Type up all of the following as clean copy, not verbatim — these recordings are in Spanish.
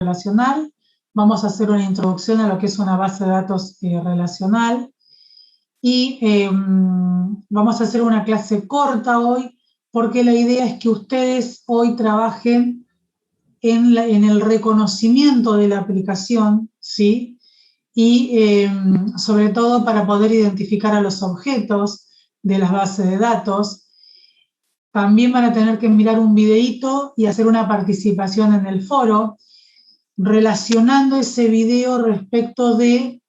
relacional. Vamos a hacer una introducción a lo que es una base de datos relacional. Y vamos a hacer una clase corta hoy, porque la idea es que ustedes hoy trabajen en el reconocimiento de la aplicación, ¿sí? Y sobre todo para poder identificar a los objetos de las bases de datos. También van a tener que mirar un videíto y hacer una participación en el foro, relacionando ese video respecto de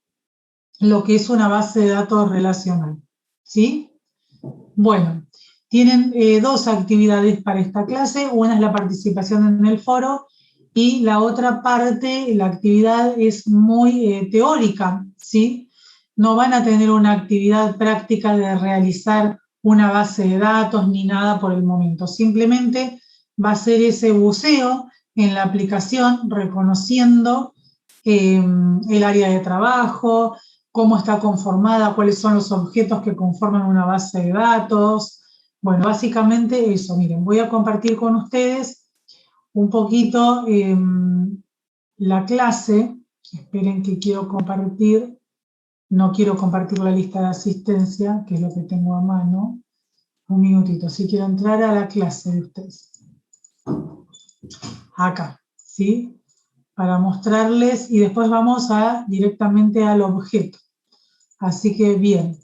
lo que es una base de datos relacional, ¿sí? Bueno, tienen dos actividades para esta clase. Una es la participación en el foro y la otra parte, la actividad es muy teórica, ¿sí? No van a tener una actividad práctica de realizar una base de datos ni nada por el momento. Simplemente va a ser ese buceo en la aplicación, reconociendo el área de trabajo, cómo está conformada, cuáles son los objetos que conforman una base de datos. Bueno, básicamente eso. Miren, voy a compartir con ustedes un poquito la clase. Esperen que quiero compartir. No quiero compartir la lista de asistencia, que es lo que tengo a mano. Un minutito, si quiero entrar a la clase de ustedes. Acá, ¿sí? Para mostrarles, y después vamos directamente al objeto. Así que bien,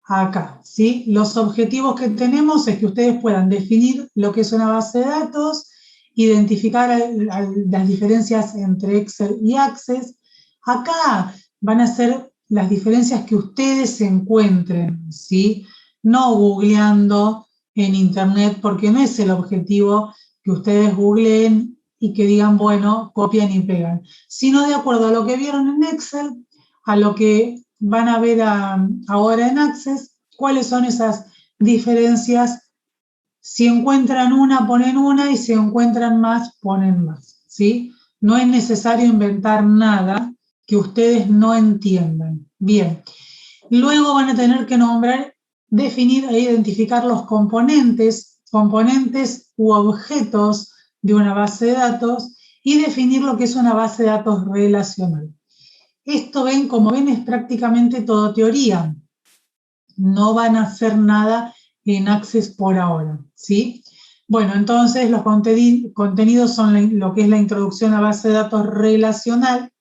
acá, ¿sí? Los objetivos que tenemos es que ustedes puedan definir lo que es una base de datos, identificar las diferencias entre Excel y Access. Acá van a ser las diferencias que ustedes encuentren, ¿sí? No googleando en internet, porque no es el objetivo que ustedes googleen y que digan, bueno, copian y pegan, sino de acuerdo a lo que vieron en Excel, a lo que van a ver ahora en Access, cuáles son esas diferencias. Si encuentran una, ponen una, y si encuentran más, ponen más, ¿sí? No es necesario inventar nada que ustedes no entiendan. Bien, luego van a tener que nombrar, definir e identificar los componentes u objetos de una base de datos y definir lo que es una base de datos relacional. Esto como ven, es prácticamente todo teoría. No van a hacer nada en Access por ahora, ¿sí? Bueno, entonces los contenidos son lo que es la introducción a base de datos relacional,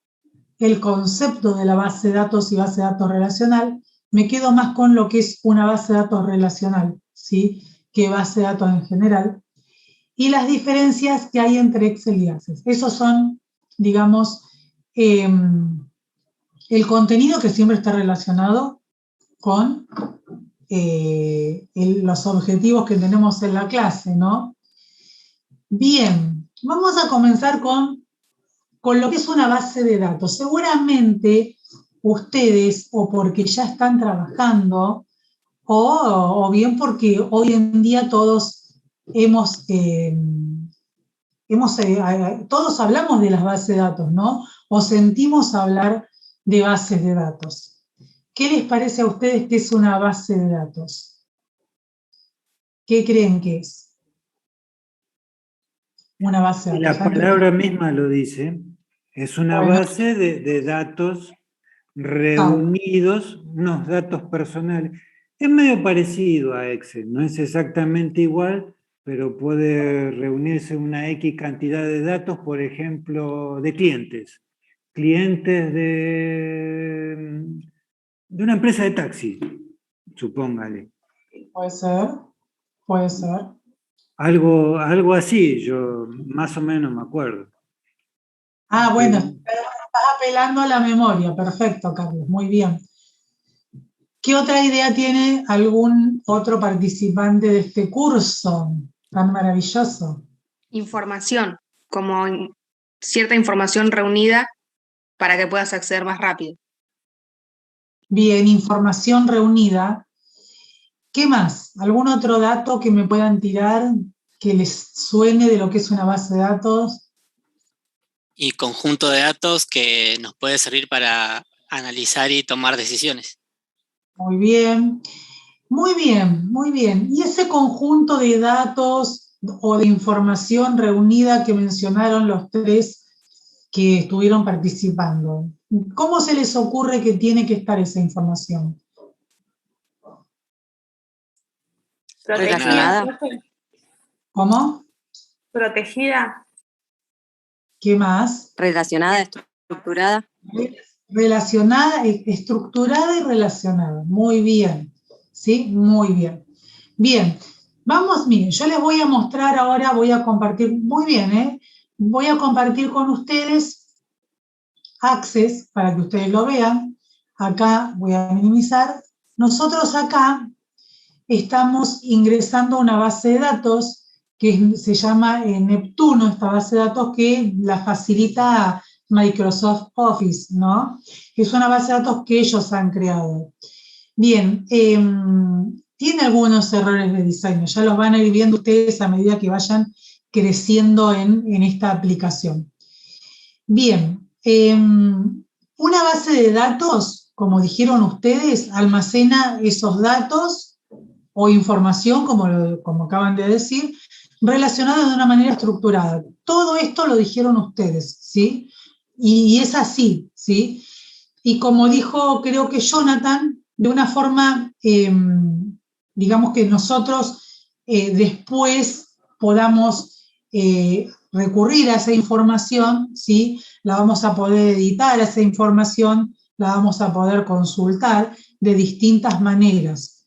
el concepto de la base de datos y base de datos relacional. Me quedo más con lo que es una base de datos relacional, ¿sí? Que base de datos en general. Y las diferencias que hay entre Excel y Access. Esos son, digamos, el contenido que siempre está relacionado con los objetivos que tenemos en la clase, ¿no? Bien, vamos a comenzar con lo que es una base de datos. Seguramente ustedes, o porque ya están trabajando, o bien porque hoy en día todos todos hablamos de las bases de datos, ¿no? O sentimos hablar de bases de datos. ¿Qué les parece a ustedes que es una base de datos? ¿Qué creen que es una base de datos? La palabra misma lo dice. Es una base de datos reunidos, unos datos personales. Es medio parecido a Excel, no es exactamente igual, pero puede reunirse una X cantidad de datos, por ejemplo, de clientes. Clientes de una empresa de taxi, supóngale. Puede ser, puede ser. Algo así, yo más o menos me acuerdo. Ah, bueno, estás apelando a la memoria. Perfecto, Carlos, muy bien. ¿Qué otra idea tiene algún otro participante de este curso tan maravilloso? Información, como cierta información reunida para que puedas acceder más rápido. Bien, información reunida. ¿Qué más? ¿Algún otro dato que me puedan tirar que les suene de lo que es una base de datos? Y conjunto de datos que nos puede servir para analizar y tomar decisiones. Muy bien, muy bien, muy bien. ¿Y ese conjunto de datos o de información reunida que mencionaron los tres, que estuvieron participando. ¿Cómo se les ocurre que tiene que estar esa información? Relacionada. ¿Cómo? Protegida. ¿Qué más? Relacionada, estructurada. Relacionada, estructurada y relacionada. Muy bien, ¿sí? Muy bien. Bien, vamos, miren, yo les voy a mostrar ahora, voy a compartir, muy bien, ¿eh? Voy a compartir con ustedes Access para que ustedes lo vean. Acá voy a minimizar. Nosotros acá estamos ingresando a una base de datos que se llama Neptuno, esta base de datos que la facilita Microsoft Office, ¿no? Es una base de datos que ellos han creado. Bien, tiene algunos errores de diseño, ya los van a ir viendo ustedes a medida que vayan creciendo en esta aplicación. Bien, una base de datos, como dijeron ustedes, almacena esos datos o información, como acaban de decir, relacionada de una manera estructurada. Todo esto lo dijeron ustedes, ¿sí? Y es así, ¿sí? Y como dijo, creo que Jonathan, de una forma, digamos que nosotros después podamos recurrir a esa información, ¿sí? La vamos a poder editar, esa información la vamos a poder consultar de distintas maneras.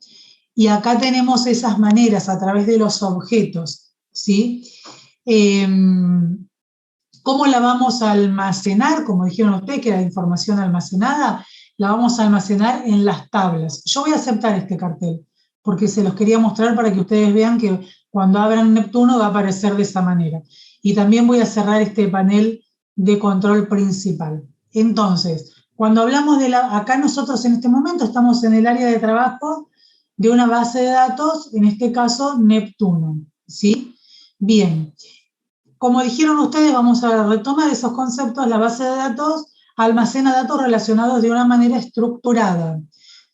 Y acá tenemos esas maneras a través de los objetos, ¿sí? ¿Cómo la vamos a almacenar? Como dijeron ustedes, que la información almacenada, la vamos a almacenar en las tablas. Yo voy a aceptar este cartel, porque se los quería mostrar para que ustedes vean que cuando abran Neptuno va a aparecer de esa manera. Y también voy a cerrar este panel de control principal. Entonces, cuando hablamos de acá nosotros en este momento estamos en el área de trabajo de una base de datos, en este caso Neptuno, ¿sí? Bien. Como dijeron ustedes, vamos a retomar esos conceptos. La base de datos almacena datos relacionados de una manera estructurada.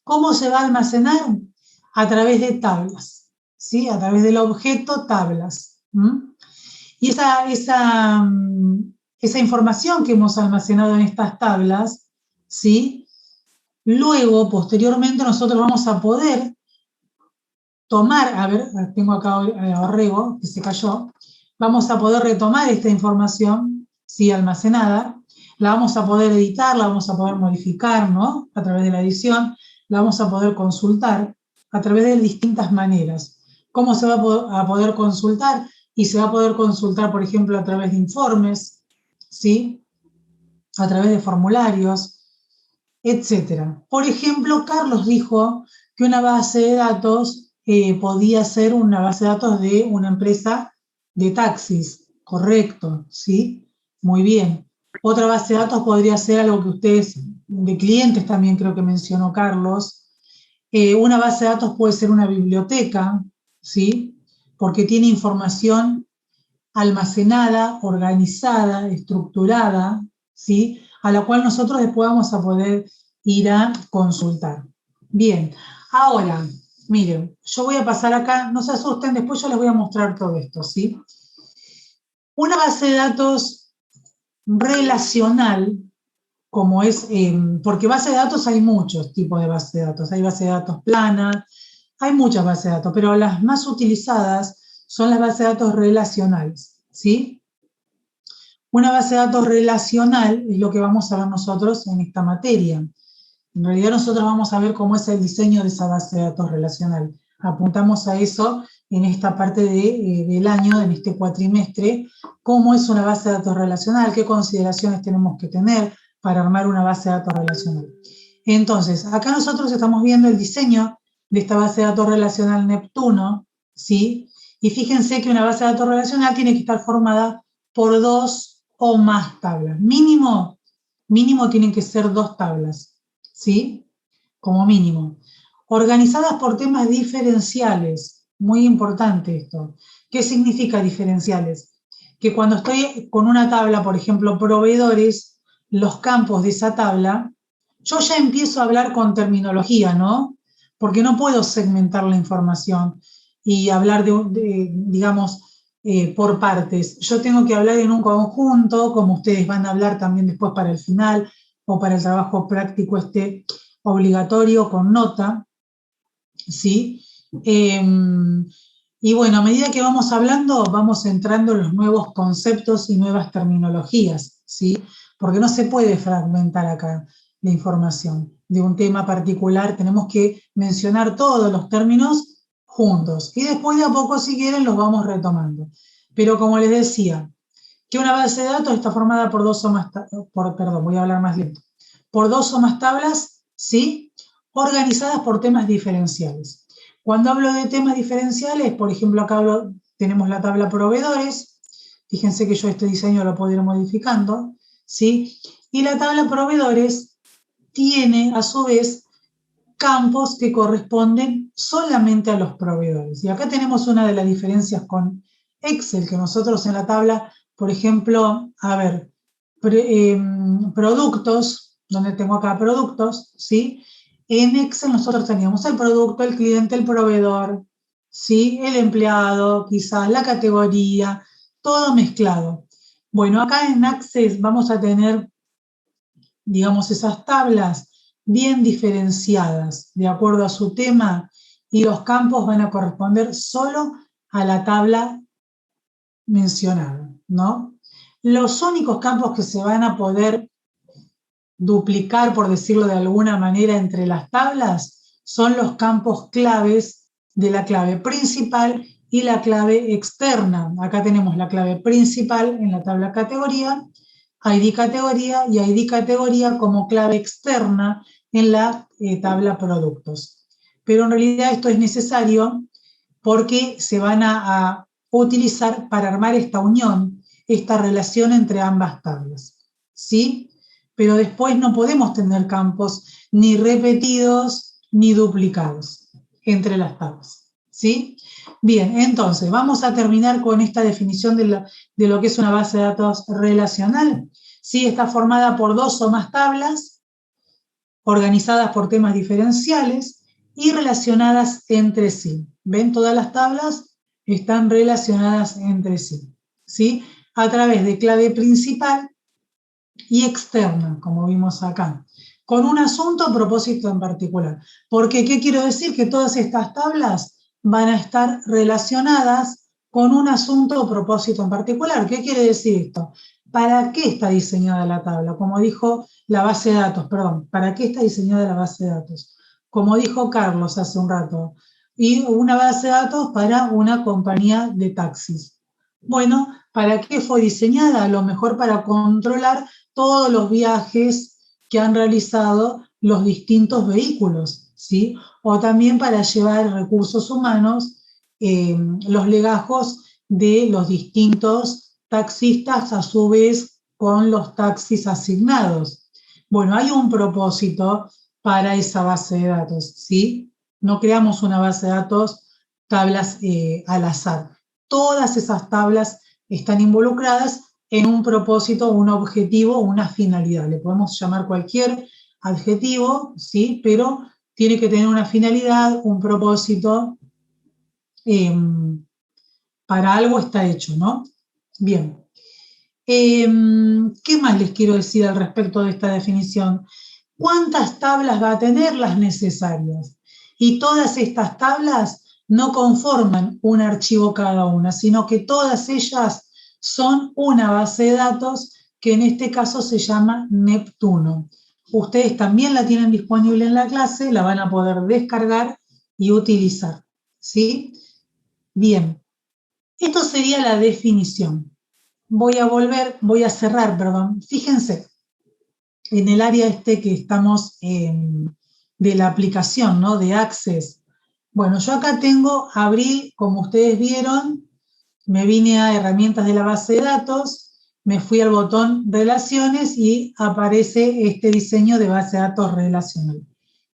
¿Cómo se va a almacenar? A través de tablas, ¿sí? A través del objeto tablas. Y esa información que hemos almacenado en estas tablas, ¿sí? Luego, posteriormente, nosotros vamos a poder tomar, a ver, tengo acá a Orrego, que se cayó, vamos a poder retomar esta información, ¿sí? Almacenada, la vamos a poder editar, la vamos a poder modificar, ¿no? A través de la edición, la vamos a poder consultar a través de distintas maneras. ¿Cómo se va a poder consultar? Y se va a poder consultar, por ejemplo, a través de informes, ¿sí? A través de formularios, etc. Por ejemplo, Carlos dijo que una base de datos podía ser una base de datos de una empresa de taxis, correcto, ¿sí? Muy bien. Otra base de datos podría ser algo que ustedes, de clientes también creo que mencionó Carlos. Una base de datos puede ser una biblioteca, ¿sí? Porque tiene información almacenada, organizada, estructurada, ¿sí? A la cual nosotros después vamos a poder ir a consultar. Bien, ahora, miren, yo voy a pasar acá, no se asusten, después yo les voy a mostrar todo esto, ¿sí? Una base de datos relacional, como es, porque base de datos hay muchos tipos de base de datos, hay base de datos planas, hay muchas bases de datos, pero las más utilizadas son las bases de datos relacionales, ¿sí? Una base de datos relacional es lo que vamos a ver nosotros en esta materia. En realidad nosotros vamos a ver cómo es el diseño de esa base de datos relacional. Apuntamos a eso en esta parte del año, en este cuatrimestre, cómo es una base de datos relacional, qué consideraciones tenemos que tener para armar una base de datos relacional. Entonces, acá nosotros estamos viendo el diseño de esta base de datos relacional Neptuno, ¿sí? Y fíjense que una base de datos relacional tiene que estar formada por 2 o más tablas. Mínimo tienen que ser 2 tablas, ¿sí? Como mínimo. Organizadas por temas diferenciales. Muy importante esto. ¿Qué significa diferenciales? Que cuando estoy con una tabla, por ejemplo, proveedores, los campos de esa tabla, yo ya empiezo a hablar con terminología, ¿no? Porque no puedo segmentar la información y hablar digamos, por partes. Yo tengo que hablar en un conjunto, como ustedes van a hablar también después para el final, o para el trabajo práctico obligatorio con nota, ¿sí? Y bueno, a medida que vamos hablando, vamos entrando en los nuevos conceptos y nuevas terminologías, ¿sí? Porque no se puede fragmentar acá la información de un tema particular, tenemos que mencionar todos los términos juntos, y después de a poco, si quieren, los vamos retomando. Pero como les decía, que una base de datos está formada por dos o más, voy a hablar más lento, por dos o más tablas, ¿sí? Organizadas por temas diferenciales. Cuando hablo de temas diferenciales, por ejemplo, acá tenemos la tabla proveedores, fíjense que yo este diseño lo puedo ir modificando, ¿sí? Y la tabla proveedores tiene, a su vez, campos que corresponden solamente a los proveedores. Y acá tenemos una de las diferencias con Excel, que nosotros en la tabla, por ejemplo, a ver, productos, donde tengo acá productos, ¿sí? En Excel nosotros teníamos el producto, el cliente, el proveedor, ¿sí? El empleado, quizás la categoría, todo mezclado. Bueno, acá en Access vamos a tener, digamos, esas tablas bien diferenciadas de acuerdo a su tema, y los campos van a corresponder solo a la tabla mencionada, ¿no? Los únicos campos que se van a poder duplicar, por decirlo de alguna manera, entre las tablas son los campos claves de la clave principal y la clave externa. Acá tenemos la clave principal en la tabla categoría, ID categoría y ID categoría como clave externa en la tabla productos. Pero en realidad esto es necesario porque se van a utilizar para armar esta unión, esta relación entre ambas tablas, ¿sí? Pero después no podemos tener campos ni repetidos ni duplicados entre las tablas, ¿sí? Bien, entonces vamos a terminar con esta definición de lo que es una base de datos relacional. ¿Sí? Está formada por dos o más tablas, organizadas por temas diferenciales y relacionadas entre sí. ¿Ven? Todas las tablas están relacionadas entre sí, ¿sí? A través de clave principal y externa, como vimos acá, con un asunto o propósito en particular. Porque, ¿qué quiero decir? Que todas estas tablas van a estar relacionadas con un asunto o propósito en particular. ¿Qué quiere decir esto? ¿Para qué está diseñada la tabla? Como dijo la base de datos, perdón, ¿para qué está diseñada la base de datos? Como dijo Carlos hace un rato, y una base de datos para una compañía de taxis. Bueno, ¿para qué fue diseñada? A lo mejor para controlar todos los viajes que han realizado los distintos vehículos, ¿sí? O también para llevar recursos humanos, los legajos de los distintos taxistas, a su vez con los taxis asignados. Bueno, hay un propósito para esa base de datos, ¿sí? No creamos una base de datos, tablas al azar. Todas esas tablas están involucradas en un propósito, un objetivo, una finalidad. Le podemos llamar cualquier adjetivo, ¿sí? Pero tiene que tener una finalidad, un propósito, para algo está hecho, ¿no? Bien. ¿Qué más les quiero decir al respecto de esta definición? ¿Cuántas tablas va a tener? Las necesarias. Y todas estas tablas no conforman un archivo cada una, sino que todas ellas son una base de datos que en este caso se llama Neptuno. Ustedes también la tienen disponible en la clase, la van a poder descargar y utilizar, ¿sí? Bien, esto sería la definición. Voy a cerrar, perdón. Fíjense, en el área que estamos de la aplicación, ¿no? De Access. Bueno, yo acá abrí, como ustedes vieron, me vine a herramientas de la base de datos, me fui al botón relaciones y aparece este diseño de base de datos relacional.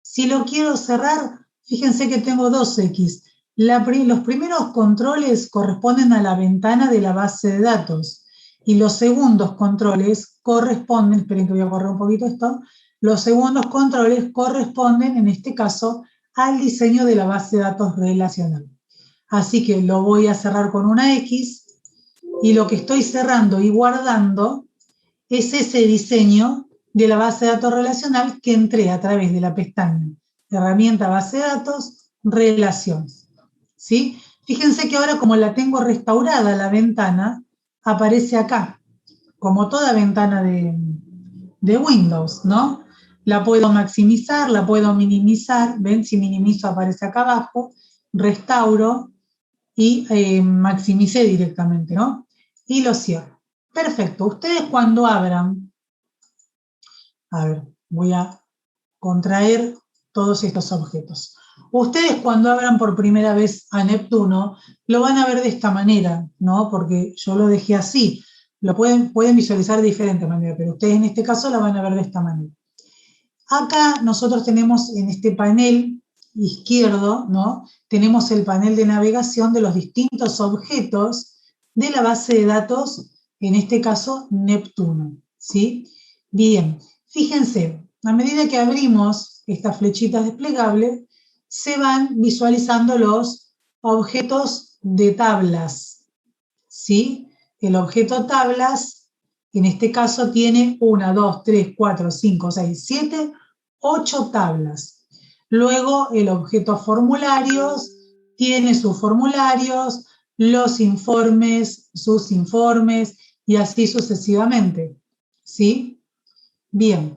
Si lo quiero cerrar, fíjense que tengo dos X. Los primeros controles corresponden a la ventana de la base de datos y los segundos controles corresponden, esperen que voy a correr un poquito esto, los segundos controles corresponden en este caso al diseño de la base de datos relacional. Así que lo voy a cerrar con una X y lo que estoy cerrando y guardando es ese diseño de la base de datos relacional que entré a través de la pestaña herramienta base de datos, relaciones. ¿Sí? Fíjense que ahora como la tengo restaurada la ventana, aparece acá, como toda ventana de Windows, ¿no? La puedo maximizar, la puedo minimizar, ¿ven? Si minimizo aparece acá abajo, restauro y maximicé directamente, ¿no? Y lo cierro. Perfecto. Ustedes cuando abran, a ver, voy a contraer todos estos objetos. Ustedes cuando abran por primera vez a Neptuno, lo van a ver de esta manera, ¿no? Porque yo lo dejé así. Lo pueden visualizar de diferente manera, pero ustedes en este caso lo van a ver de esta manera. Acá nosotros tenemos en este panel izquierdo, ¿no? Tenemos el panel de navegación de los distintos objetos de la base de datos, en este caso Neptuno, ¿sí? Bien, fíjense, a medida que abrimos estas flechitas desplegables, se van visualizando los objetos de tablas, ¿sí? El objeto tablas, en este caso, tiene 1, 2, 3, 4, 5, 6, 7, 8 tablas. Luego, el objeto formularios tiene sus formularios, los informes, sus informes, y así sucesivamente, ¿sí? Bien.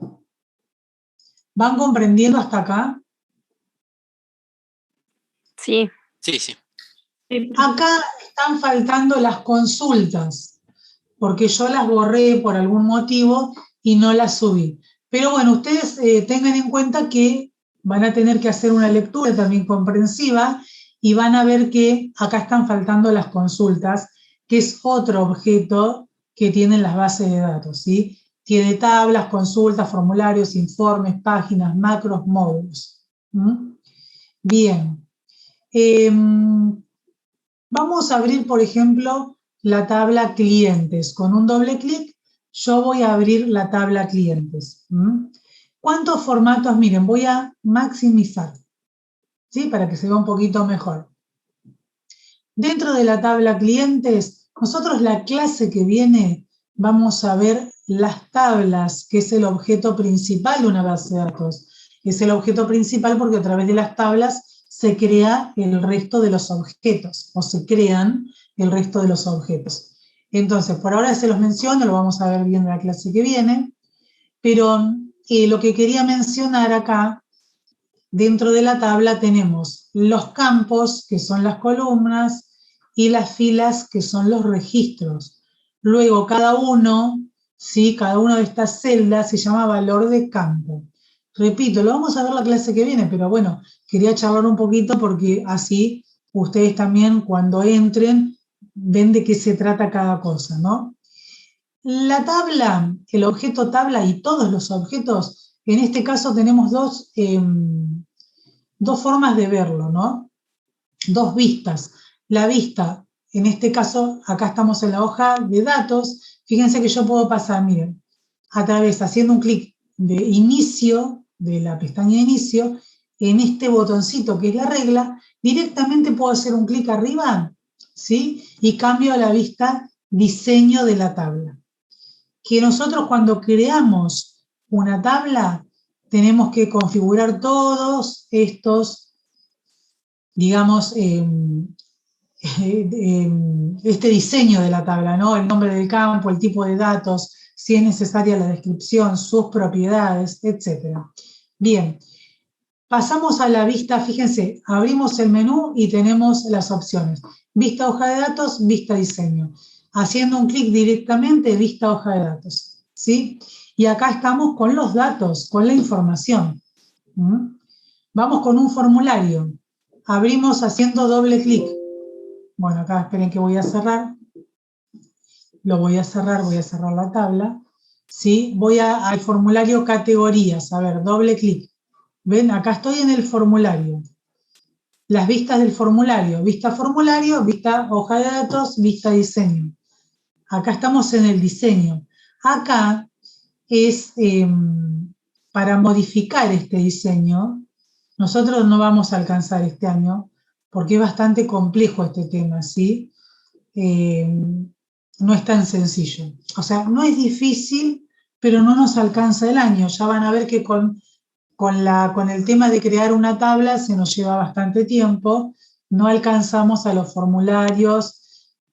¿Van comprendiendo hasta acá? Sí. Sí, sí. Acá están faltando las consultas, porque yo las borré por algún motivo y no las subí. Pero bueno, ustedes tengan en cuenta que van a tener que hacer una lectura también comprensiva y van a ver que acá están faltando las consultas, que es otro objeto que tienen las bases de datos, ¿sí? Tiene tablas, consultas, formularios, informes, páginas, macros, módulos. ¿Mm? Bien. Vamos a abrir, por ejemplo, la tabla clientes. Con un doble clic, yo voy a abrir la tabla clientes. ¿Cuántos formatos? Miren, voy a maximizar, ¿sí? Para que se vea un poquito mejor. Dentro de la tabla clientes, nosotros la clase que viene vamos a ver las tablas, que es el objeto principal de una base de datos. Es el objeto principal porque a través de las tablas se crea el resto de los objetos, o se crean el resto de los objetos. Entonces, por ahora se los menciono, lo vamos a ver bien en la clase que viene, pero lo que quería mencionar acá, dentro de la tabla tenemos los campos, que son las columnas, y las filas, que son los registros. Luego, cada uno, ¿sí? Cada una de estas celdas se llama valor de campo. Repito, lo vamos a ver la clase que viene, pero bueno, quería charlar un poquito porque así ustedes también cuando entren ven de qué se trata cada cosa, ¿no? La tabla, el objeto tabla y todos los objetos, en este caso tenemos dos formas de verlo, ¿no? Dos vistas. La vista, en este caso, acá estamos en la hoja de datos. Fíjense que yo puedo pasar, miren, a través, haciendo un clic de inicio, de la pestaña de inicio, en este botoncito que es la regla, directamente puedo hacer un clic arriba, ¿sí? Y cambio a la vista diseño de la tabla. Que nosotros cuando creamos una tabla, tenemos que configurar todos estos, digamos, este diseño de la tabla, ¿no? El nombre del campo, el tipo de datos, si es necesaria la descripción, sus propiedades, etc. Bien, pasamos a la vista, fíjense, abrimos el menú y tenemos las opciones. Vista hoja de datos, vista diseño. Haciendo un clic directamente, vista hoja de datos, ¿sí? Y acá estamos con los datos, con la información. Vamos con un formulario. Abrimos haciendo doble clic. Bueno, acá esperen que voy a cerrar. Lo voy a cerrar la tabla. ¿Sí? Voy al formulario categorías. A ver, doble clic. ¿Ven? Acá estoy en el formulario. Las vistas del formulario. Vista formulario, vista hoja de datos, vista diseño. Acá estamos en el diseño. Acá es para modificar este diseño. Nosotros no vamos a alcanzar este año porque es bastante complejo este tema, ¿sí? no es tan sencillo. O sea, no es difícil, pero no nos alcanza el año. Ya van a ver que con el tema de crear una tabla se nos lleva bastante tiempo, no alcanzamos a los formularios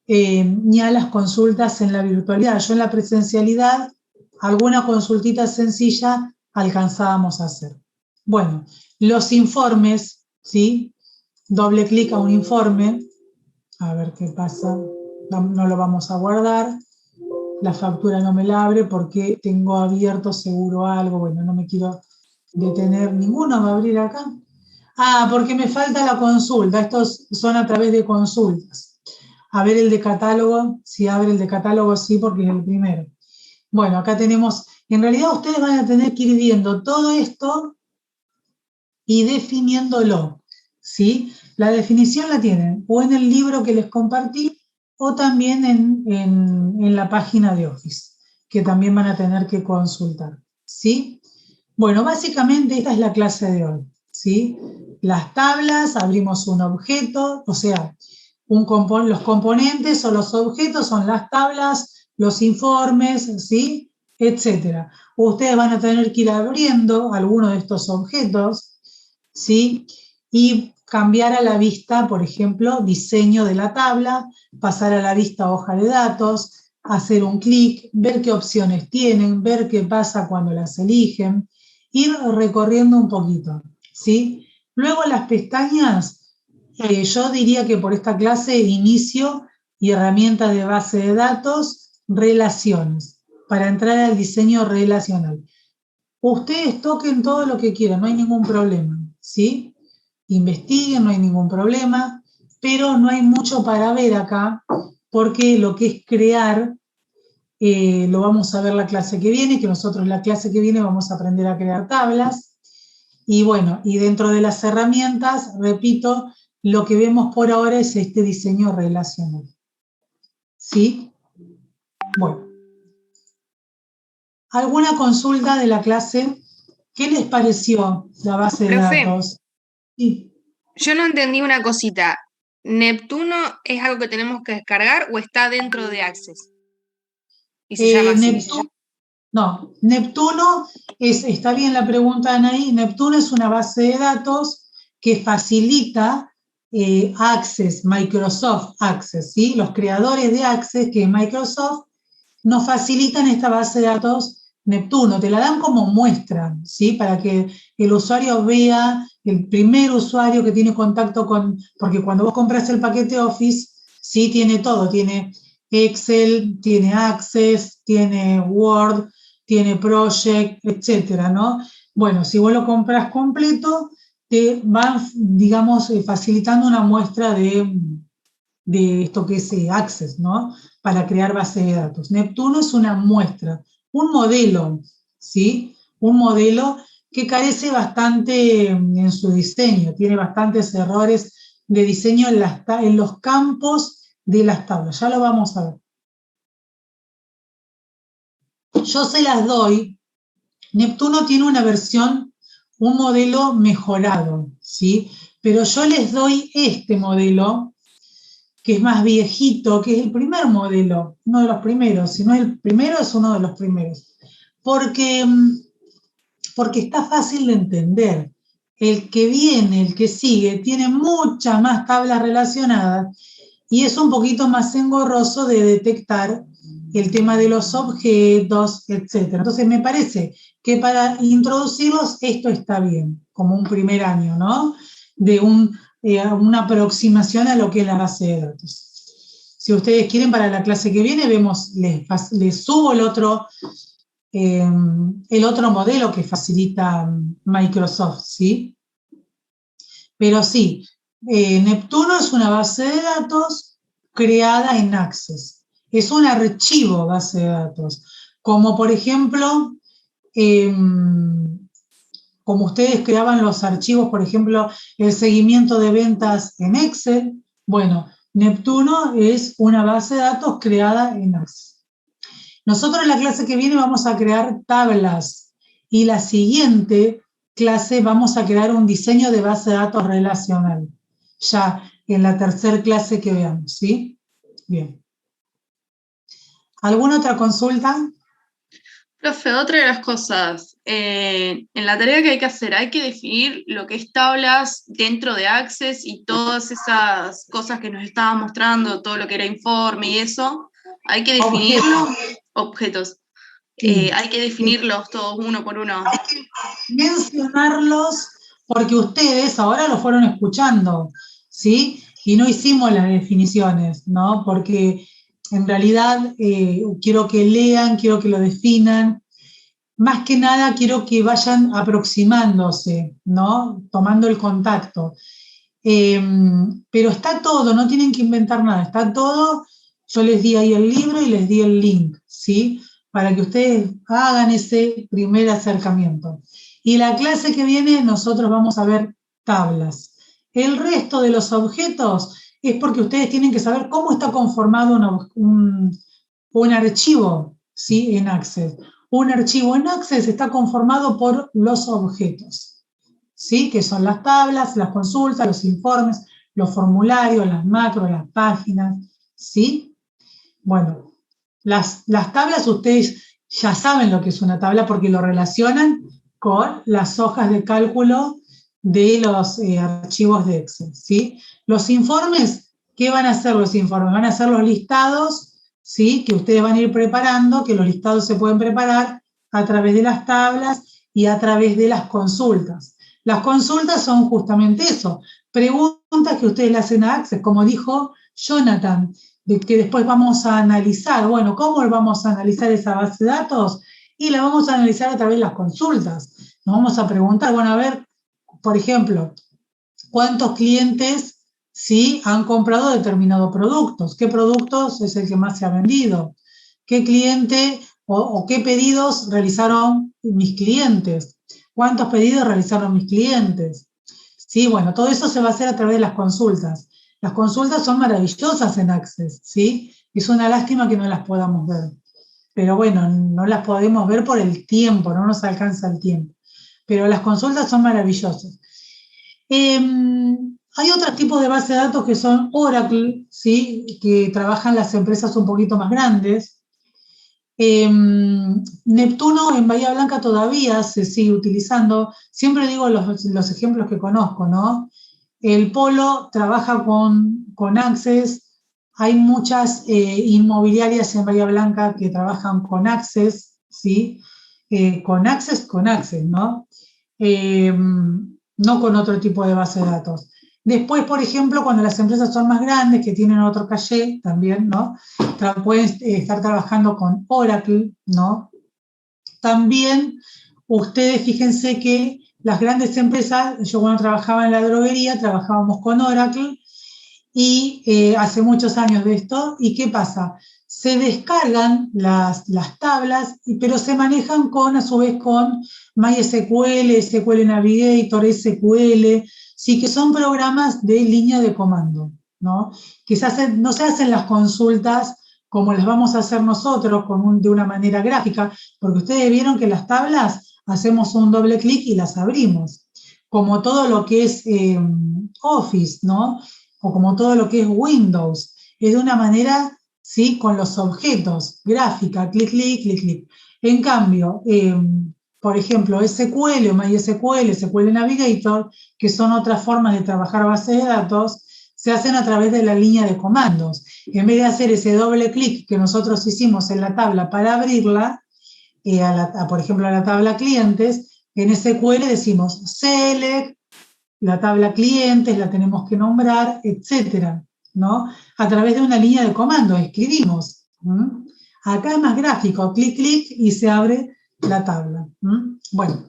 ni a las consultas en la virtualidad. Yo en la presencialidad, alguna consultita sencilla alcanzábamos a hacer. Bueno, los informes, ¿sí? Doble clic a un informe, a ver qué pasa, no lo vamos a guardar. La factura no me la abre porque tengo abierto seguro algo, bueno, no me quiero detener, ninguno va a abrir acá. Ah, porque me falta la consulta, estos son a través de consultas. A ver el de catálogo, si abre el de catálogo, sí, porque es el primero. Bueno, acá tenemos, en realidad ustedes van a tener que ir viendo todo esto y definiéndolo, ¿sí? La definición la tienen o en el libro que les compartí o también en la página de Office, que también van a tener que consultar, ¿sí? Bueno, básicamente esta es la clase de hoy, ¿sí? Las tablas, abrimos un objeto, o sea, los componentes o los objetos son las tablas, los informes, ¿sí? Etcétera. Ustedes van a tener que ir abriendo alguno de estos objetos, ¿sí? Y cambiar a la vista, por ejemplo, diseño de la tabla, pasar a la vista hoja de datos, hacer un clic, ver qué opciones tienen, ver qué pasa cuando las eligen, ir recorriendo un poquito, ¿sí? Luego las pestañas, yo diría que por esta clase inicio y herramienta de base de datos, relaciones, para entrar al diseño relacional. Ustedes toquen todo lo que quieran, no hay ningún problema, ¿sí? Investiguen, no hay ningún problema, pero no hay mucho para ver acá, porque lo que es crear, lo vamos a ver la clase que viene, que nosotros la clase que viene vamos a aprender a crear tablas, y bueno, y dentro de las herramientas, repito, lo que vemos por ahora es este diseño relacional, ¿sí? Bueno. ¿Alguna consulta de la clase? ¿Qué les pareció la base de Profe, datos? Sí. yo no entendí una cosita. ¿Neptuno es algo que tenemos que descargar o está dentro de Access? Y se llama así. No, Neptuno está bien la pregunta, Anaí. Neptuno es una base de datos que facilita Access, Microsoft Access, ¿sí? Los creadores de Access, que es Microsoft, nos facilitan esta base de datos Neptuno, te la dan como muestra, ¿sí? Para que el usuario vea, el primer usuario que tiene contacto con, porque cuando vos compras el paquete Office, sí tiene todo, tiene Excel, tiene Access, tiene Word, tiene Project, etcétera, ¿no? Bueno, si vos lo compras completo, te van, digamos, facilitando una muestra de esto que es Access, ¿no? Para crear base de datos. Neptuno es una muestra, un modelo, ¿sí? Un modelo que carece bastante en su diseño, tiene bastantes errores de diseño en los campos de las tablas. Ya lo vamos a ver. Yo se las doy. Neptuno tiene una versión, un modelo mejorado, ¿sí? Pero yo les doy este modelo, que es más viejito, que es el primer modelo, uno de los primeros, si no es el primero, es uno de los primeros, porque está fácil de entender. El que viene, el que sigue, tiene muchas más tablas relacionadas y es un poquito más engorroso de detectar el tema de los objetos, etc. Entonces me parece que para introducirlos esto está bien, como un primer año, ¿no? De una aproximación a lo que es la base de datos. Si ustedes quieren, para la clase que viene, les subo el otro modelo que facilita Microsoft, ¿sí? Pero sí, Neptuno es una base de datos creada en Access. Es un archivo base de datos, como por ejemplo, como ustedes creaban los archivos, por ejemplo, el seguimiento de ventas en Excel. Bueno, Neptuno es una base de datos creada en Access. Nosotros en la clase que viene vamos a crear tablas y la siguiente clase vamos a crear un diseño de base de datos relacional, ya en la tercera clase que veamos, ¿sí? Bien. ¿Alguna otra consulta? Profe, otra de las cosas, en la tarea que hay que hacer, hay que definir lo que es tablas dentro de Access y todas esas cosas que nos estaba mostrando, todo lo que era informe y eso, hay que definirlo, objetos, Sí. hay que definirlos todos uno por uno. Hay que mencionarlos porque ustedes ahora lo fueron escuchando, ¿sí? Y no hicimos las definiciones, ¿no? Porque en realidad quiero que lean, quiero que lo definan. Más que nada quiero que vayan aproximándose, ¿no? Tomando el contacto. Pero está todo, no tienen que inventar nada, está todo. Yo les di ahí el libro y les di el link, ¿sí? Para que ustedes hagan ese primer acercamiento. Y la clase que viene nosotros vamos a ver tablas. El resto de los objetos es porque ustedes tienen que saber cómo está conformado un archivo, ¿sí? En Access. Un archivo en Access está conformado por los objetos, ¿sí? Que son las tablas, las consultas, los informes, los formularios, las macros, las páginas, ¿sí? Bueno, las tablas ustedes ya saben lo que es una tabla porque lo relacionan con las hojas de cálculo de los archivos de Excel, ¿sí? Los informes, ¿qué van a hacer los informes? Van a ser los listados, ¿sí? Que ustedes van a ir preparando, que los listados se pueden preparar a través de las tablas y a través de las consultas. Las consultas son justamente eso, preguntas que ustedes le hacen a Access, como dijo Jonathan, de que después vamos a analizar. Bueno, ¿cómo vamos a analizar esa base de datos? Y la vamos a analizar a través de las consultas. Nos vamos a preguntar, bueno, a ver, por ejemplo, ¿cuántos clientes sí han comprado determinados productos? ¿Qué productos es el que más se ha vendido? ¿Qué cliente o qué pedidos realizaron mis clientes? ¿Cuántos pedidos realizaron mis clientes? Sí, bueno, todo eso se va a hacer a través de las consultas. Las consultas son maravillosas en Access, ¿sí? Es una lástima que no las podamos ver. Pero bueno, no las podemos ver por el tiempo, no nos alcanza el tiempo. Pero las consultas son maravillosas. Hay otros tipos de base de datos que son Oracle, ¿sí? Que trabajan las empresas un poquito más grandes. Neptuno en Bahía Blanca todavía se sigue utilizando. Siempre digo los ejemplos que conozco, ¿no? El Polo trabaja con Access. Hay muchas inmobiliarias en Bahía Blanca que trabajan con Access, ¿sí? Con Access, ¿no? No con otro tipo de base de datos. Después, por ejemplo, cuando las empresas son más grandes, que tienen otro caché también, ¿no? Pueden estar trabajando con Oracle, ¿no? También, ustedes fíjense que las grandes empresas, yo cuando trabajaba en la droguería, trabajábamos con Oracle, y hace muchos años de esto, ¿y qué pasa? Se descargan las tablas, pero se manejan a su vez con MySQL, SQL Navigator, SQL, sí que son programas de línea de comando, ¿no? Que no se hacen las consultas como las vamos a hacer nosotros, de una manera gráfica, porque ustedes vieron que las tablas hacemos un doble clic y las abrimos, como todo lo que es Office, ¿no? O como todo lo que es Windows, es de una manera, ¿sí? Con los objetos, gráfica, clic, clic, clic, clic. En cambio, por ejemplo, SQL o MySQL, SQL Navigator, que son otras formas de trabajar bases de datos, se hacen a través de la línea de comandos. En vez de hacer ese doble clic que nosotros hicimos en la tabla para abrirla, por ejemplo, a la tabla clientes, en SQL decimos select, la tabla clientes, la tenemos que nombrar, etcétera, ¿no? A través de una línea de comando, escribimos. Acá es más gráfico, clic, clic, y se abre la tabla. Bueno,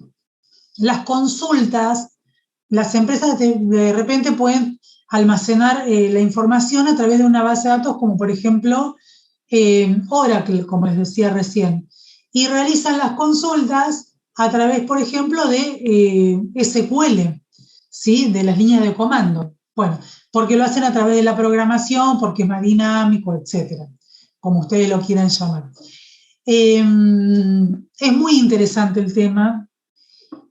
las consultas, las empresas de repente pueden almacenar la información a través de una base de datos, como por ejemplo Oracle, como les decía recién, y realizan las consultas a través, por ejemplo, de SQL, ¿sí? De las líneas de comando. Bueno, porque lo hacen a través de la programación, porque es más dinámico, etcétera, como ustedes lo quieran llamar. Es muy interesante el tema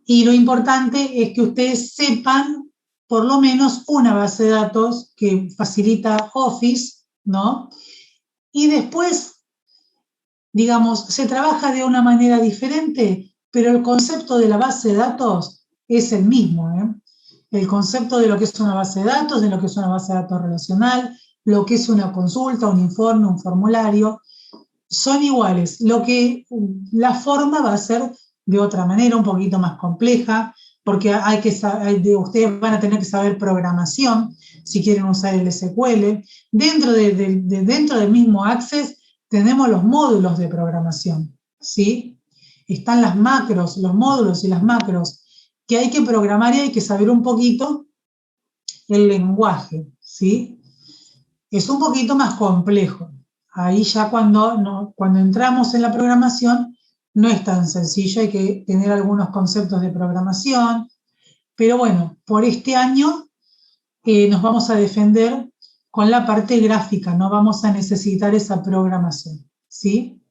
y lo importante es que ustedes sepan por lo menos una base de datos que facilita Office, ¿no? Y después digamos, se trabaja de una manera diferente, pero el concepto de la base de datos es el mismo, ¿eh? El concepto de lo que es una base de datos, de lo que es una base de datos relacional, lo que es una consulta, un informe, un formulario, son iguales. La forma va a ser de otra manera, un poquito más compleja, porque ustedes van a tener que saber programación si quieren usar el SQL. Dentro del mismo Access tenemos los módulos de programación, ¿sí? Están las macros, los módulos y las macros que hay que programar y hay que saber un poquito el lenguaje, ¿sí? Es un poquito más complejo. Ahí ya cuando entramos en la programación no es tan sencillo, hay que tener algunos conceptos de programación, pero bueno, por este año nos vamos a defender con la parte gráfica, no vamos a necesitar esa programación, ¿sí?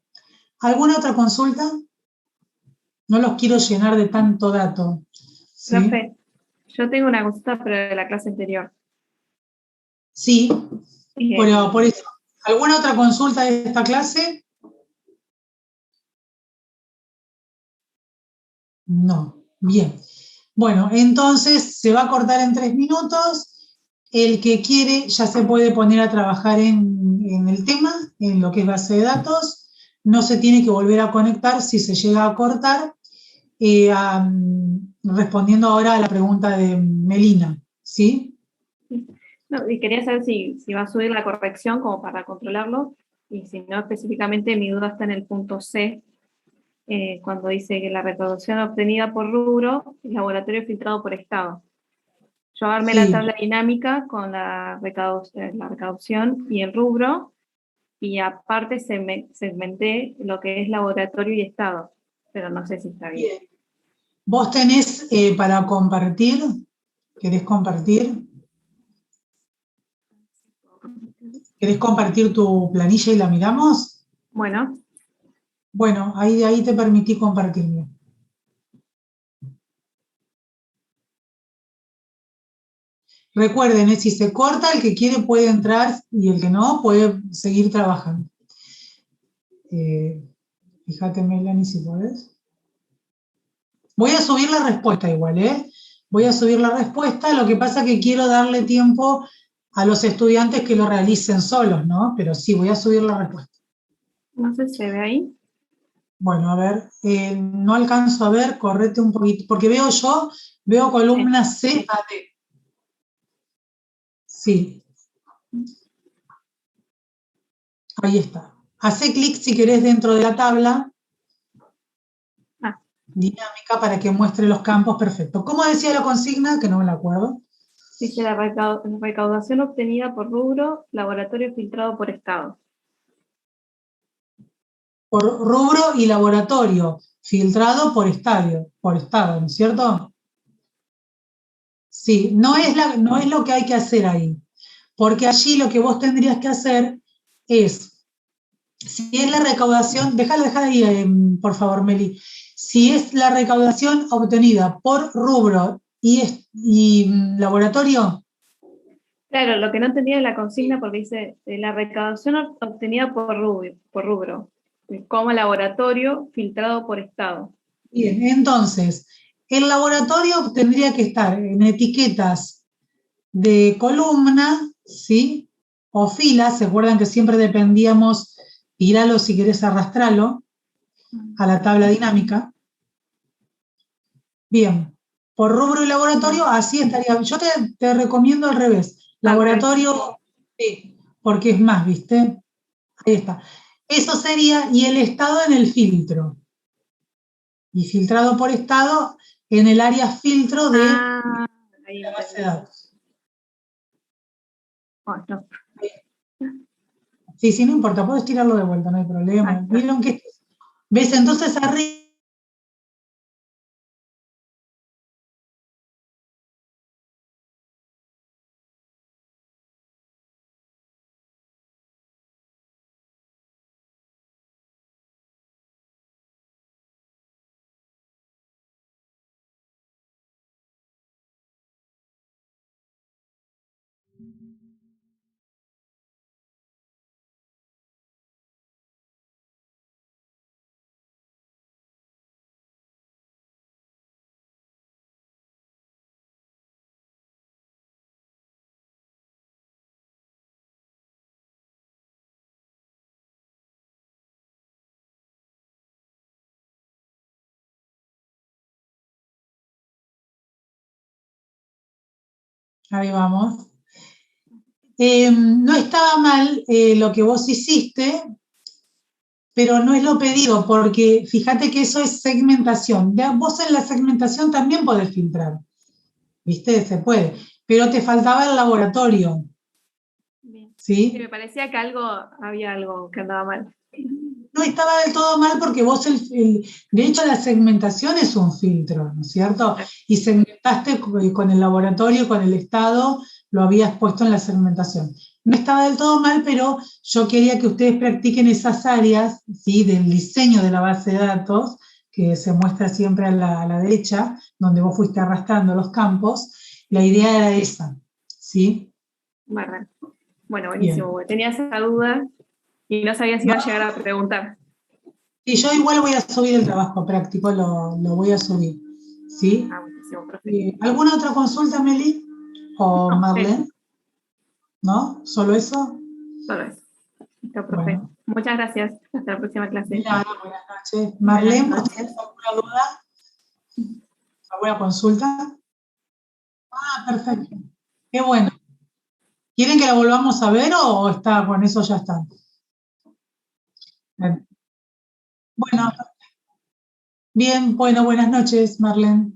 ¿Alguna otra consulta? No los quiero llenar de tanto dato, ¿sí? Profe, yo tengo una consulta, pero de la clase anterior. Sí, pero por Eh, eso. ¿Alguna otra consulta de esta clase? No. Bien. Bueno, entonces se va a cortar en 3 minutos. El que quiere ya se puede poner a trabajar en el tema, en lo que es base de datos. No se tiene que volver a conectar si se llega a cortar, respondiendo ahora a la pregunta de Melina, ¿sí? no, y quería saber si va a subir la corrección como para controlarlo, y si no, específicamente mi duda está en el punto C, cuando dice que la recaudación obtenida por rubro es laboratorio filtrado por estado. Yo armé la Sí. tabla dinámica con la recaudación y el rubro, y aparte segmenté lo que es laboratorio y estado, pero no sé si está bien. Bien. ¿Vos tenés para compartir? ¿Querés compartir? ¿Querés compartir tu planilla y la miramos? Bueno, Bueno, ahí te permití compartirme. Recuerden, si se corta, el que quiere puede entrar y el que no puede seguir trabajando. Fíjate, Melanie, si podés. Voy a subir la respuesta igual, ¿eh? Voy a subir la respuesta, lo que pasa es que quiero darle tiempo a los estudiantes que lo realicen solos, ¿no? Pero sí, voy a subir la respuesta. no sé si se ve ahí. Bueno, a ver, no alcanzo a ver, correte un poquito, porque veo columna C a D. Sí, ahí está. Hace clic si querés dentro de la tabla Ah, dinámica para que muestre los campos perfectos. ¿Cómo decía la consigna? Que no me la acuerdo. dice la recaudación obtenida por rubro, laboratorio filtrado por estado. Por rubro y laboratorio, filtrado por estado, ¿no es cierto? Sí, no es lo que hay que hacer ahí, porque allí lo que vos tendrías que hacer es, si es la recaudación, déjalo dejar ahí, por favor, Meli. Si es la recaudación obtenida por rubro y laboratorio, Claro, lo que no entendía es la consigna porque dice la recaudación obtenida por rubro, como laboratorio filtrado por estado. bien, entonces, el laboratorio tendría que estar en etiquetas de columna, ¿sí? O filas, ¿se acuerdan que siempre dependíamos, tiralo si querés arrastrarlo a la tabla dinámica? Bien, por rubro y laboratorio, así estaría. Yo te recomiendo al revés. Al revés. Laboratorio, sí, porque es más, ¿viste? Ahí está. Eso sería, y el estado en el filtro. Y filtrado por estado en el área filtro de Ah, ahí la base de entendí. datos. Oh, no. Sí, sí, no importa, puedes tirarlo de vuelta, no hay Ah, problema. está. Vieron que, ¿ves? Entonces arriba Ahí vamos. No estaba mal lo que vos hiciste, pero no es lo pedido, porque fíjate que eso es segmentación. Vos en la segmentación también podés filtrar, ¿viste? Se puede, pero te faltaba el laboratorio, Bien. ¿sí? Sí, me parecía que había algo que andaba mal. No estaba del todo mal porque vos, de hecho la segmentación es un filtro, ¿no es cierto? Y segmentaste con el laboratorio, con el estado, lo habías puesto en la segmentación. No estaba del todo mal, pero yo quería que ustedes practiquen esas áreas, ¿sí? Del diseño de la base de datos, que se muestra siempre a la derecha, donde vos fuiste arrastrando los campos. La idea era esa, ¿sí? Bueno, buenísimo, Bien. porque tenía esa duda y no sabía si iba a llegar a preguntar. Y yo igual voy a subir el trabajo práctico, lo voy a subir, ¿sí? Buenísimo, profe. ¿Alguna otra consulta, Meli? ¿O No, Marlene? ¿No? ¿Solo eso? solo eso. Listo, profe. Bueno. Muchas gracias. Hasta la próxima De clase. nada, buenas noches. Marlene, Buenas ¿vos noches. tenés alguna duda? ¿Alguna consulta? Ah, perfecto. Qué bueno. ¿Quieren que la volvamos a ver o está con eso ya está? Bien. Bueno, bien, bueno, buenas noches, Marlene.